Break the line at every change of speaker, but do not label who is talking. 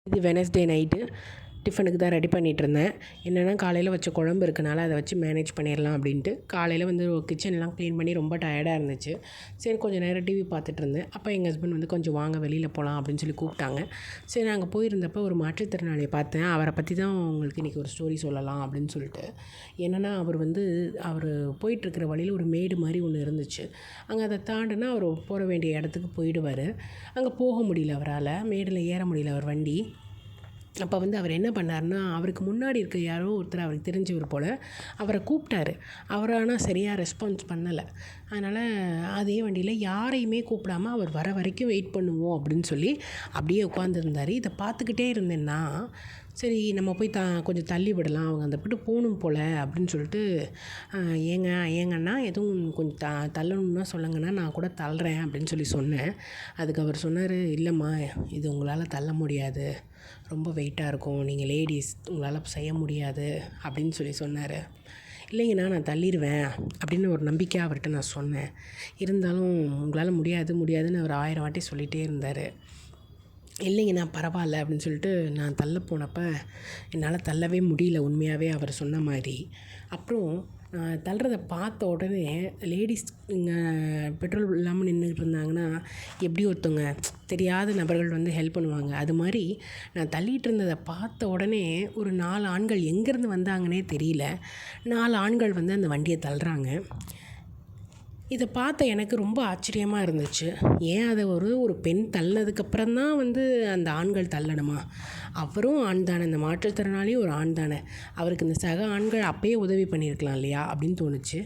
இது Wednesday night டிஃபனுக்கு தான் ரெடி பண்ணிகிட்ருந்தேன். என்னென்னா காலையில் வச்ச குழம்பு இருக்கனால அதை வச்சு மேனேஜ் பண்ணிடலாம் அப்படின்ட்டு காலையில் வந்து கிச்சன்லாம் க்ளீன் பண்ணி ரொம்ப டயர்டாக இருந்துச்சு. சரி கொஞ்சம் நேரம் டிவி பார்த்துட்ருந்தேன். அப்போ எங்கள் ஹஸ்பண்ட் வந்து கொஞ்சம் வாங்க வெளியில் போகலாம் அப்படின்னு சொல்லி கூப்பிட்டாங்க. சரி நாங்கள் போயிருந்தப்போ ஒரு மாற்றுத்திறனாளியை பார்த்தேன். அவரை பற்றி தான் உங்களுக்கு இன்றைக்கி ஒரு ஸ்டோரி சொல்லலாம் அப்படின்னு சொல்லிட்டு. என்னென்னா அவர் போயிட்டுருக்கிற வழியில் ஒரு மேடு மாதிரி ஒன்று இருந்துச்சு. அங்கே அதை தாண்டினா அவர் போக வேண்டிய இடத்துக்கு போயிடுவார். அங்கே போக முடியல அவரால், மேடில் ஏற முடியல அவர் வண்டி. அப்போ வந்து அவர் என்ன பண்ணாருன்னா, அவருக்கு முன்னாடி இருக்க யாரோ ஒருத்தர் அவருக்கு தெரிஞ்சவர் போல் அவரை கூப்பிட்டாரு. அவர் ஆனால் சரியாக ரெஸ்பான்ஸ் பண்ணலை. அதனால் அதே வண்டியில் யாரையுமே கூப்பிடாம அவர் வர வரைக்கும் வெயிட் பண்ணுவோம் அப்படின்னு சொல்லி அப்படியே உட்காந்துருந்தார். இதை பார்த்துக்கிட்டே இருந்தேன்னா, சரி நம்ம போய் கொஞ்சம் தள்ளி விடலாம், அவங்க அந்த விட்டு போகணும் போல் அப்படின்னு சொல்லிட்டு, ஏங்கன்னா எதுவும் கொஞ்சம் தள்ளணுன்னா சொல்லுங்கன்னா நான் கூட தள்ளுறேன் அப்படின்னு சொல்லி சொன்னேன். அதுக்கு அவர் சொன்னார், இல்லைம்மா இது உங்களால் தள்ள முடியாது, ரொம்ப வெயிட்டாக இருக்கும், நீங்கள் லேடீஸ் உங்களால் செய்ய முடியாது அப்படின்னு சொல்லி சொன்னார். இல்லைங்கண்ணா நான் தள்ளிடுவேன் அப்படின்னு ஒரு நம்பிக்கை அவர்கிட்ட நான் சொன்னேன். இருந்தாலும் உங்களால் முடியாதுன்னு அவர் 1000 வாட்டி சொல்லிகிட்டே இருந்தார். இல்லைங்கண்ணா பரவாயில்ல அப்படின்னு சொல்லிட்டு நான் தள்ள போனப்போ என்னால் தள்ளவே முடியல உண்மையாகவே அவர் சொன்ன மாதிரி. அப்புறம் நான் தள்ளுறத பார்த்த உடனே லேடீஸ் இங்கே பெட்ரோல் இல்லாமல் நின்றுக்கிட்டு இருந்தாங்கன்னா எப்படி ஒருத்தவங்க தெரியாத நபர்கள் வந்து ஹெல்ப் பண்ணுவாங்க, அது மாதிரி நான் தள்ளிகிட்டு இருந்ததை பார்த்த உடனே ஒரு 4 ஆண்கள் எங்கேருந்து வந்தாங்கன்னே தெரியல, 4 ஆண்கள் வந்து அந்த வண்டியை தள்ளுறாங்க. இதை பார்த்த எனக்கு ரொம்ப ஆச்சரியமாக இருந்துச்சு. ஏன் அதை ஒரு பெண் தள்ளினதுக்கப்புறம் தான் வந்து அந்த ஆண்கள் தள்ளணுமா? அவரும் ஆண் தானே, இந்த மாற்றுத்திறனாளியும் ஒரு ஆண் தானே, அவருக்கு இந்த சக ஆண்கள் அப்பயே உதவி பண்ணியிருக்கலாம் இல்லையா அப்படின்னு தோணுச்சு.